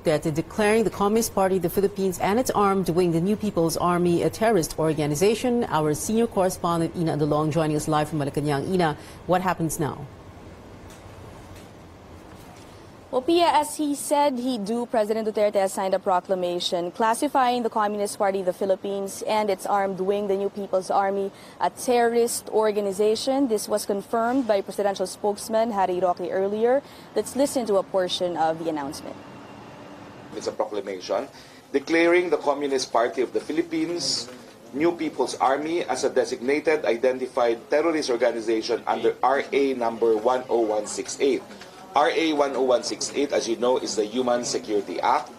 Duterte declaring the Communist Party of the Philippines and its armed wing, the New People's Army, a terrorist organization. Our senior correspondent, Ina Andalong, joining us live from Malacanang. Ina, what happens now? Well, Pia, as he said he'd do, President Duterte has signed a proclamation classifying the Communist Party of the Philippines and its armed wing, the New People's Army, a terrorist organization. This was confirmed by presidential spokesman GR0UP earlier. Let's listen to a portion of the announcement. It's a proclamation declaring the Communist Party of the Philippines, New People's Army, as a designated identified terrorist organization under RA number 10168. RA 10168, as you know, is the Human Security Act.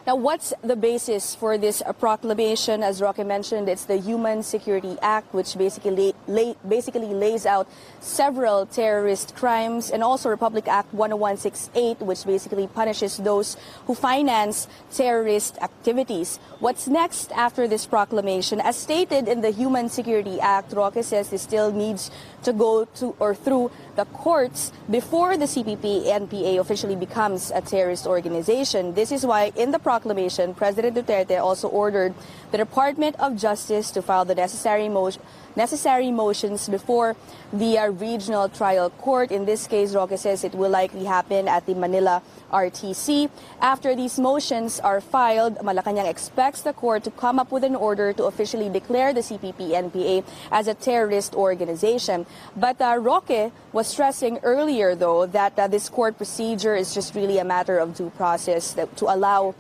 Now, what's the basis for this proclamation? As Roque mentioned, it's the Human Security Act, which basically lays out several terrorist crimes, and also Republic Act 10168, which basically punishes those who finance terrorist activities. What's next after this proclamation? As stated in the Human Security Act, Roque says this still needs to go to or through the courts before the CPP-NPA officially becomes a terrorist organization. This is why in the proclamation, President Duterte also ordered the Department of Justice to file the necessary motions before the regional trial court. In this case, Roque says it will likely happen at the Manila RTC. After these motions are filed, Malacanang expects the court to come up with an order to officially declare the CPP-NPA as a terrorist organization. But Roque was stressing earlier, though, that this court procedure is just really a matter of due process to allow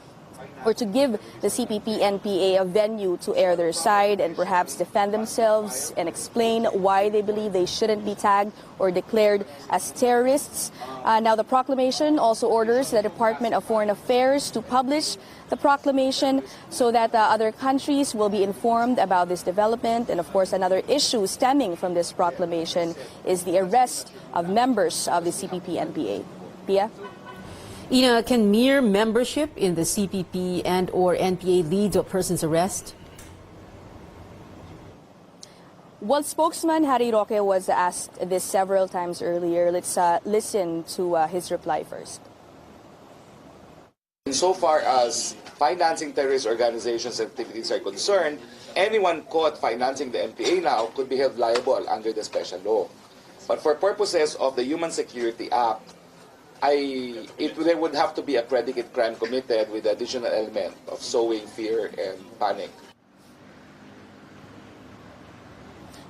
or to give the CPP-NPA a venue to air their side and perhaps defend themselves and explain why they believe they shouldn't be tagged or declared as terrorists. Now, the proclamation also orders the Department of Foreign Affairs to publish the proclamation so that other countries will be informed about this development. And of course, another issue stemming from this proclamation is the arrest of members of the CPP-NPA. Pia? Ina, can mere membership in the CPP and/or NPA lead to a person's arrest? Well, spokesman GR0UP was asked this several times earlier. Let's listen to his reply first. Insofar as financing terrorist organizations' activities are concerned, anyone caught financing the NPA now could be held liable under the special law. But for purposes of the Human Security Act, there would have to be a predicate crime committed with the additional element of sowing fear and panic.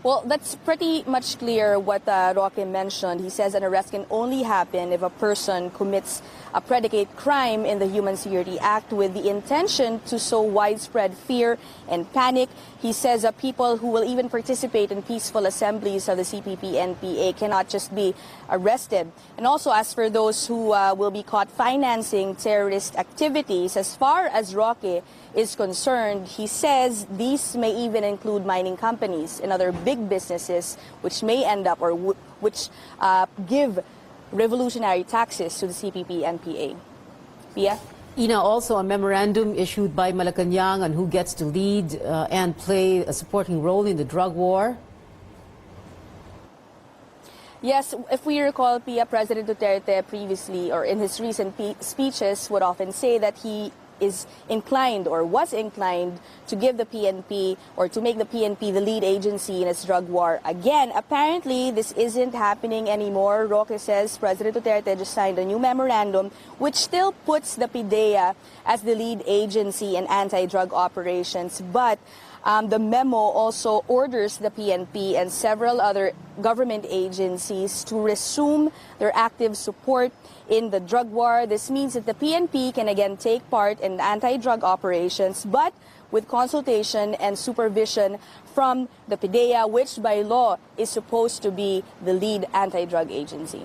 Well, that's pretty much clear what Roque mentioned. He says an arrest can only happen if a person commits a predicate crime in the Human Security Act with the intention to sow widespread fear and panic. He says people who will even participate in peaceful assemblies of the CPP-NPA cannot just be arrested. And also, as for those who will be caught financing terrorist activities, as far as Roque is concerned, he says these may even include mining companies and other big businesses which may end up or which give revolutionary taxes to the CPP-NPA. Pia? Ina, also a memorandum issued by Malacanang on who gets to lead and play a supporting role in the drug war. Yes, if we recall, Pia, President Duterte previously or in his recent speeches would often say that he is inclined or was inclined to give the PNP or to make the PNP the lead agency in its drug war. Again, apparently this isn't happening anymore. Roque says President Duterte just signed a new memorandum which still puts the PIDEA as the lead agency in anti-drug operations. But the memo also orders the PNP and several other government agencies to resume their active support in the drug war. This means that the PNP can again take part in anti-drug operations, but with consultation and supervision from the PIDEA, which by law is supposed to be the lead anti-drug agency.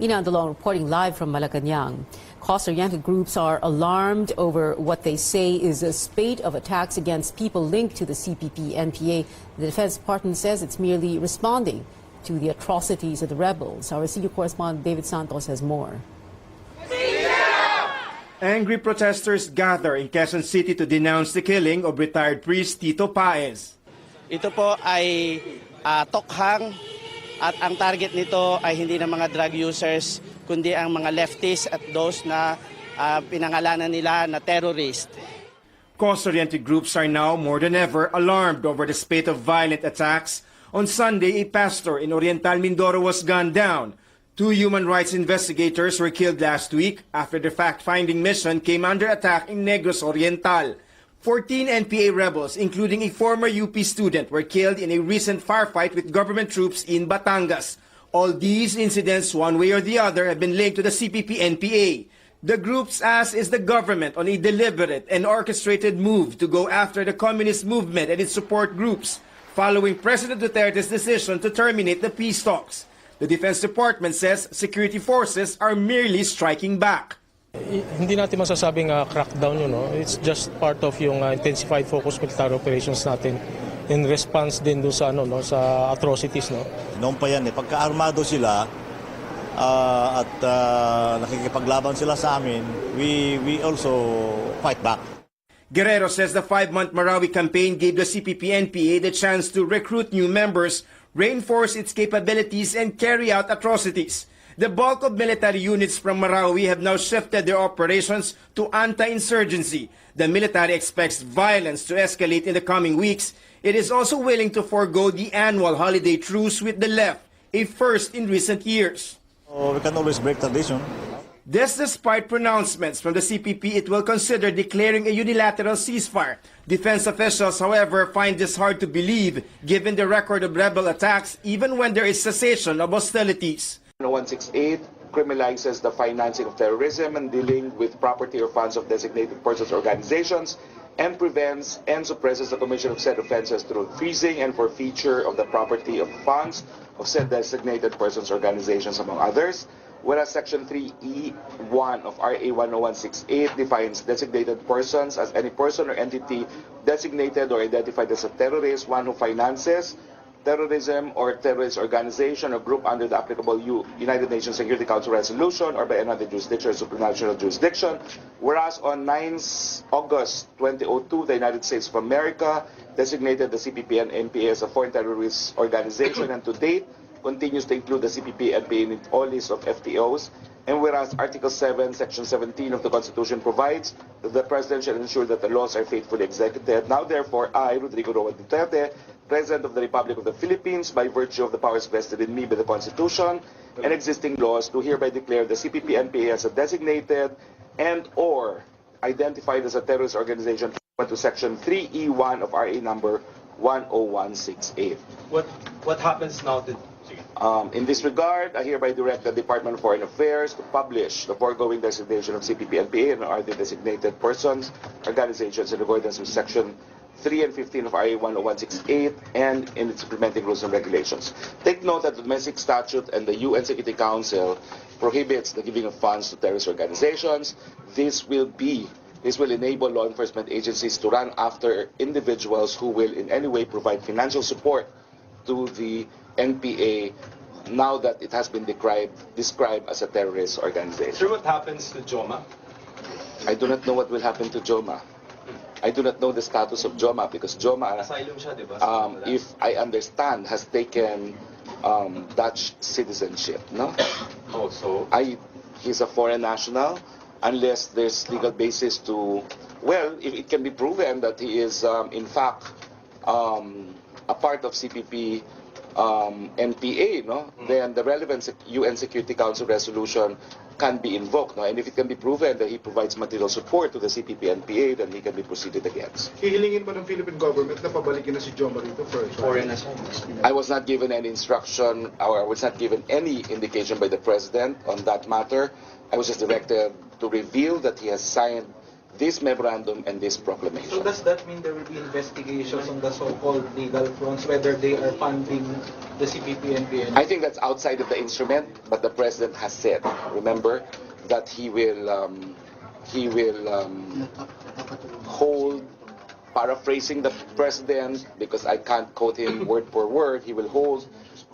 Ina Andalong reporting live from Malacanang. Cost-oriented groups are alarmed over what they say is a spate of attacks against people linked to the CPP-NPA. The Defense Department says it's merely responding to the atrocities of the rebels. Our senior correspondent David Santos has more. Angry protesters gather in Quezon City to denounce the killing of retired priest Tito Paez. Ito po ay tokhang at ang target nito ay hindi ng mga drug users kundi ang mga leftists at those na pinangalanan nila na terrorist. Cause-oriented groups are now more than ever alarmed over the spate of violent attacks. On Sunday, a pastor in Oriental Mindoro was gunned down. 2 human rights investigators were killed last week after the fact-finding mission came under attack in Negros Oriental. 14 NPA rebels, including a former UP student, were killed in a recent firefight with government troops in Batangas. All these incidents, one way or the other, have been linked to the CPP-NPA. The group's ask is the government on a deliberate and orchestrated move to go after the communist movement and its support groups, following President Duterte's decision to terminate the peace talks. The Defense Department says security forces are merely striking back. Hindi natin masasabing crackdown yun, no? It's just part of yung intensified focus military operations natin in response din doon sa sa atrocities, no. Noon pa yan pagka-armado sila at nakikipaglaban sila sa amin, we also fight back. Guerrero says the 5-month Marawi campaign gave the CPP-NPA the chance to recruit new members, reinforce its capabilities, and carry out atrocities. The bulk of military units from Marawi have now shifted their operations to anti-insurgency. The military expects violence to escalate in the coming weeks. It is also willing to forego the annual holiday truce with the left, a first in recent years. We can always break tradition. This despite pronouncements from the CPP it will consider declaring a unilateral ceasefire. Defense officials, however, find this hard to believe given the record of rebel attacks even when there is cessation of hostilities. 168 criminalizes the financing of terrorism and dealing with property or funds of designated persons or organizations, and prevents and suppresses the commission of said offenses through freezing and forfeiture of the property of funds of said designated persons or organizations, among others. Whereas Section 3E1 of RA 10168 defines designated persons as any person or entity designated or identified as a terrorist, one who finances terrorism or terrorist organization or group under the applicable United Nations Security Council resolution or by another jurisdiction or supranational jurisdiction. Whereas on 9 August 2002, the United States of America designated the CPP and NPA as a foreign terrorist organization, and to date continues to include the CPP-NPA in all lists of FTOs. And whereas Article 7, Section 17 of the Constitution provides that the President shall ensure that the laws are faithfully executed. Now, therefore, I, Rodrigo Roa Duterte, President of the Republic of the Philippines, by virtue of the powers vested in me by the Constitution and existing laws, do hereby declare the CPP-NPA as a designated and or identified as a terrorist organization pursuant to Section 3E1 of RA number 10168. What happens now to... In this regard, I hereby direct the Department of Foreign Affairs to publish the foregoing designation of CPP-NPA and other designated persons, organizations in accordance with Section 3 and 15 of RA 10168 and in its implementing rules and regulations. Take note that the domestic statute and the UN Security Council prohibits the giving of funds to terrorist organizations. This will enable law enforcement agencies to run after individuals who will in any way provide financial support to the NPA now that it has been described as a terrorist organization. Sure, what happens to Joma? I do not know what will happen to Joma. I do not know the status of Joma because Joma, Asylum siya, di ba? if I understand, has taken Dutch citizenship, no? Oh, so? He's a foreign national unless there's legal basis to, well, if it can be proven that he is in fact a part of CPP NPA, no? Then the relevant UN Security Council resolution can be invoked, no? And if it can be proven that he provides material support to the CPP-NPA, then he can be proceeded against. Hihilingin ba ng Philippine government na pabalikin na si Joma rito for Foreign I was not given any instruction, or I was not given any indication by the President on that matter. I was just directed to reveal that he has signed this memorandum and this proclamation. So does that mean there will be investigations on the so-called legal fronts, whether they are funding the CPP-NPA? I think that's outside of the instrument, but the President has said, remember, that he will hold, paraphrasing the President, because I can't quote him word for word, he will hold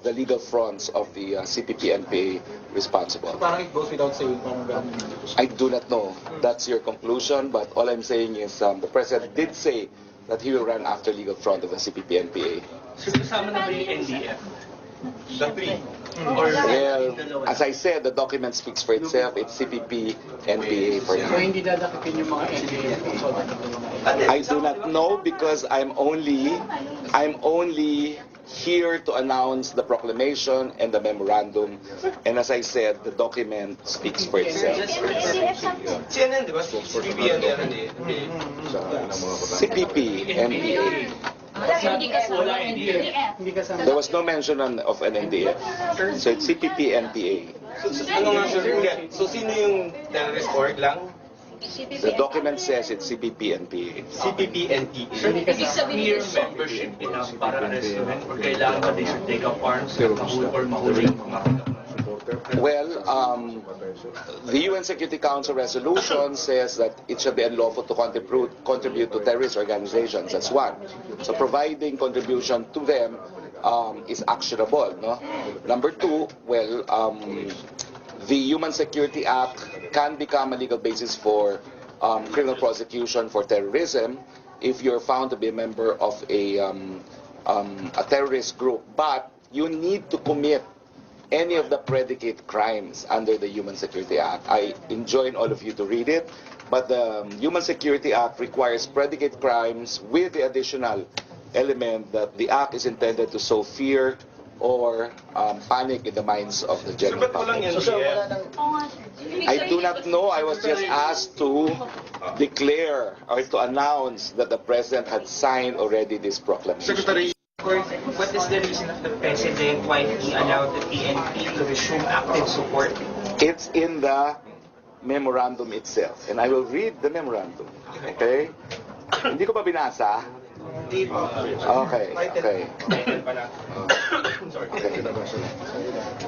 the legal fronts of the CPP-NPA responsible. So parang it goes without saying, parang ganun. I do not know. That's your conclusion, but all I'm saying is the President did say that he will run after legal front of the CPP-NPA. So kasama na ba yung NDF? The three. Well, as I said, the document speaks for itself. It's CPP, NPA for now. hindi dadakipin yung mga NPA. I do not know because I'm only here to announce the proclamation and the memorandum. And as I said, the document speaks for itself. CNN, di ba? CPP and NPA. CPP, NPA. There was no mention of an NDF. So it's CPP, NPA. So ano nga siya? So sino yung terrorist org lang? The document says it's CPP, NPA. CPP, NPA. Ibig sabihin membership enough para arrestuhin or kailangan ba they should take up arms or mahuli mga Well, the UN Security Council resolution says that it should be unlawful to contribute to terrorist organizations. That's one. So providing contribution to them is actionable. No? Number two, well, the Human Security Act can become a legal basis for criminal prosecution for terrorism if you're found to be a member of a terrorist group. But you need to commit any of the predicate crimes under the Human Security Act. I enjoin all of you to read it, but the Human Security Act requires predicate crimes with the additional element that the act is intended to sow fear or panic in the minds of the general public. I do not know. I was just asked to declare or to announce that the President had signed already this proclamation. What is the reason of the President why he allowed the PNP to resume active support? It's in the memorandum itself. And I will read the memorandum. Okay? Hindi ko pa binasa. Okay.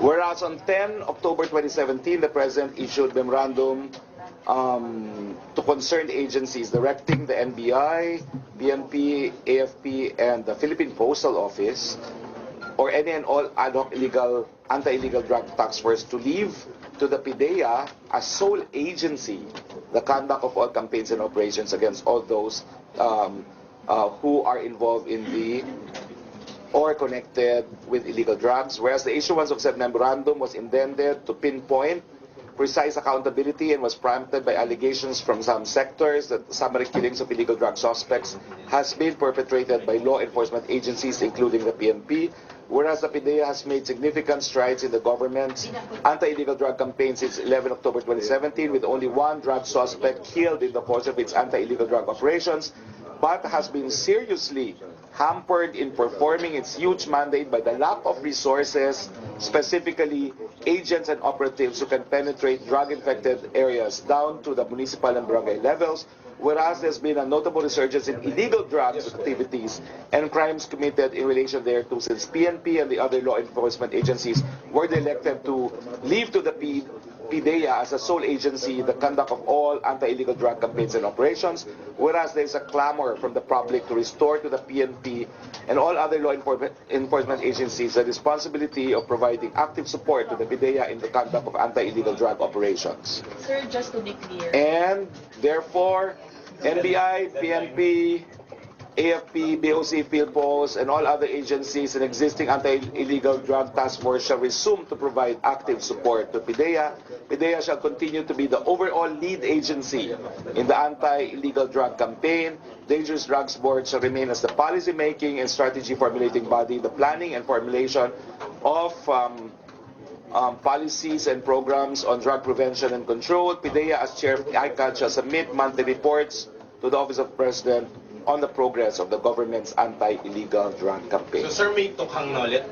Whereas on 10 October 2017, the President issued memorandum to concerned agencies directing the NBI, BNP, AFP, and the Philippine Postal Office, or any and all ad hoc anti-illegal drug task force to leave to the PIDEA as sole agency the conduct of all campaigns and operations against all those who are involved in the or connected with illegal drugs, whereas the issuance of said memorandum was intended to pinpoint precise accountability and was prompted by allegations from some sectors that summary killings of illegal drug suspects has been perpetrated by law enforcement agencies, including the PNP, whereas the PIDEA has made significant strides in the government's anti-illegal drug campaign since 11 October 2017, with only one drug suspect killed in the course of its anti-illegal drug operations, but has been seriously hampered in performing its huge mandate by the lack of resources, specifically agents and operatives who can penetrate drug-infected areas down to the municipal and barangay levels, whereas there's been a notable resurgence in illegal drugs activities and crimes committed in relation thereto since PNP and the other law enforcement agencies were elected to leave to the PIDEA as a sole agency the conduct of all anti-illegal drug campaigns and operations, whereas there's a clamor from the public to restore to the PNP and all other law enforcement agencies the responsibility of providing active support to the PIDEA in the conduct of anti-illegal drug operations. Sir, just to be clear. And therefore, NBI, PNP, AFP, BOC, PhilPos, and all other agencies and existing anti-illegal drug task force shall resume to provide active support to PIDEA. PIDEA shall continue to be the overall lead agency in the anti-illegal drug campaign. Dangerous Drugs Board shall remain as the policy-making and strategy formulating body, the planning and formulation of policies and programs on drug prevention and control. PIDEA, as chair of the ICAD, shall submit monthly reports to the Office of the President on the progress of the government's anti-illegal drug campaign. So, sir, may tukhang knowledge?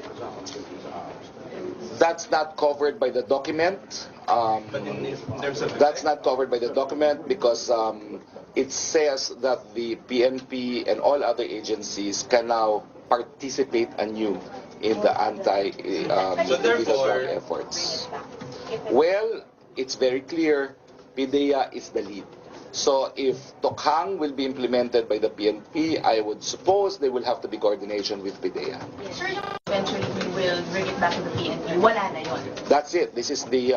That's not covered by the document. But in terms of That's not covered by the document because it says that the PNP and all other agencies can now participate anew in the anti-illegal drug efforts. Well, it's very clear, PIDEA is the lead. So if Tokhang will be implemented by the PNP, I would suppose there will have to be coordination with PIDEA. Sir, eventually we will bring it back to the PNP. Wala na yun. That's it. This is the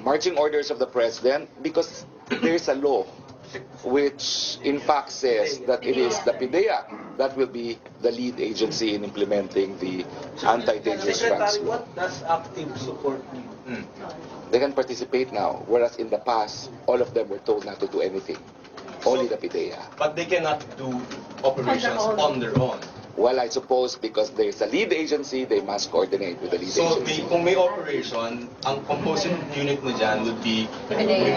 marching orders of the president because there's a law which in fact says that it is the PIDEA that will be the lead agency in implementing the anti-dangerous drugs. Secretary, what does active support mean? They can participate now, whereas in the past, all of them were told not to do anything. Only the PIDEA. But they cannot do operations on their own. Well, I suppose because there is a lead agency, they must coordinate with the lead So agency. kung may operation, ang composite unit mo dyan would be may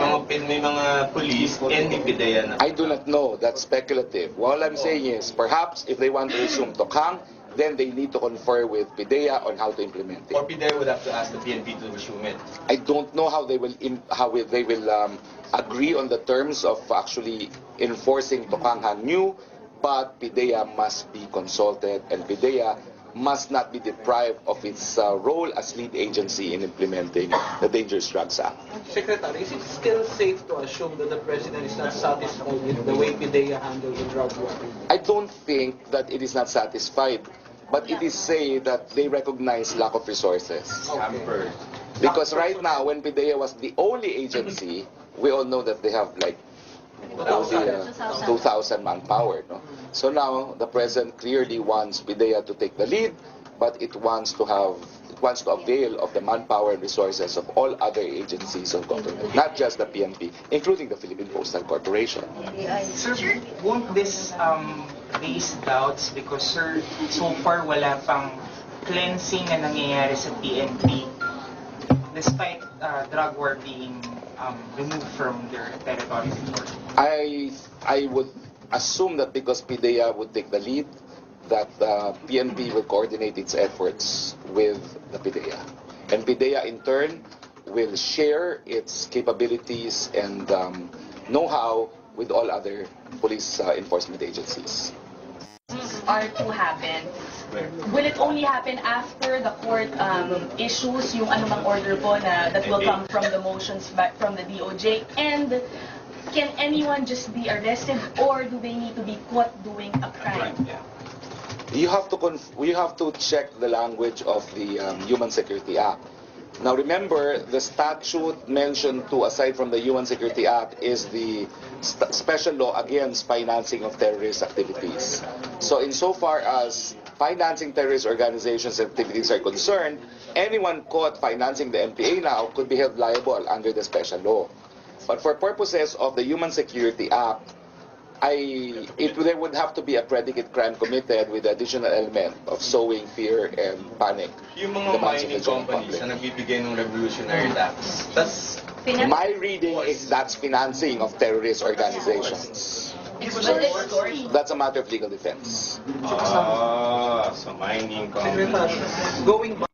mga police and the PIDEA na. I do not know. That's speculative. All I'm saying is, perhaps if they want to resume Tokhang, then they need to confer with PIDEA on how to implement it. Or PIDEA would have to ask the PNP to resume it. I don't know how they will agree on the terms of actually enforcing Tokhang anew, but PIDEA must be consulted, and PIDEA must not be deprived of its role as lead agency in implementing the Dangerous Drugs Act. Secretary, is it still safe to assume that the President is not satisfied with the way PIDEA handles the drug war? I don't think that it is not satisfied, but it is said that they recognize lack of resources. Okay. Because right now, when PIDEA was the only agency, we all know that they have like 2,000 manpower. No? So now the President clearly wants PIDEA to take the lead, but it wants to avail of the manpower and resources of all other agencies of government, not just the PNP, including the Philippine Postal Corporation. Sir, won't this raise doubts because, sir, so far wala pang cleansing na nangyayari sa PNP despite drug war being removed from their territory before? I would assume that because PIDEA would take the lead, that PNP will coordinate its efforts with the PIDEA. And PIDEA in turn will share its capabilities and know-how with all other police enforcement agencies. Are to happen, will it only happen after the court issues yung anumang order po na that will come from the motions from the DOJ? And can anyone just be arrested, or do they need to be caught doing a crime? You have to check the language of the Human Security Act. Now remember, the statute mentioned too, aside from the Human Security Act, is the special law against financing of terrorist activities. So insofar as financing terrorist organizations' activities are concerned, anyone caught financing the MPA now could be held liable under the special law. But for purposes of the Human Security Act, there would have to be a predicate crime committed with the additional element of sowing fear and panic. Yung mga mining companies na nagbibigay ng revolutionary tax, my reading is that's financing of terrorist organizations. That's a matter of legal defense. so mining companies. Going back